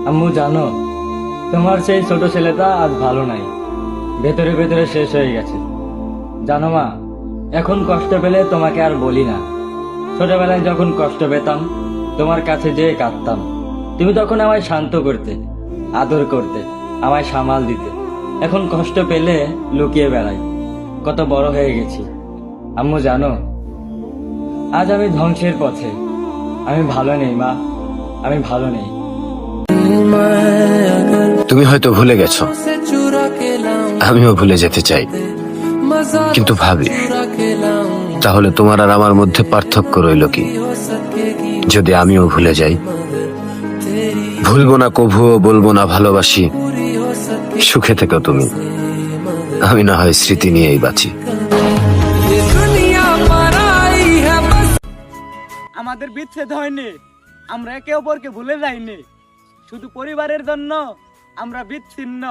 আম্মু জানো, তোমার সেই ছোট ছেলেটা আজ ভালো নাই, ভেতরে ভেতরে শেষ হয়ে গেছে। জানো মা, এখন কষ্ট পেলে তোমাকে আর বলি না। ছোটবেলায় যখন কষ্ট পেতাম তোমার কাছে যেয়ে কাঁদতাম, তুমি তখন আমায় শান্ত করতে, আদর করতে, আমায় সামাল দিতে। এখন কষ্ট পেলে লুকিয়ে বেড়াই। কত বড় হয়ে গেছি। আম্মু জানো, আজ আমি ধ্বংসের পথে। আমি ভালো নেই মা, আমি ভালো নেই। তুমি হয়তো ভুলে গেছো, আমিও ভুলে যেতে চাই, কিন্তু ভাবি তাহলে তোমার আর আমার মধ্যে পার্থক্য রইল কি? যদি আমিও ভুলে যাই, ভুলবো না কভুও, বলবো না ভালোবাসি, সুখে থেকো তুমি, আমি না হয় স্মৃতি নিয়েই বাঁচি। আমাদের বিচ্ছেদ হয়নি, আমরা একে অপরকে ভুলে যাইনি। শুধু পরিবারের জন্য আমরা বিচ্ছিন্ন।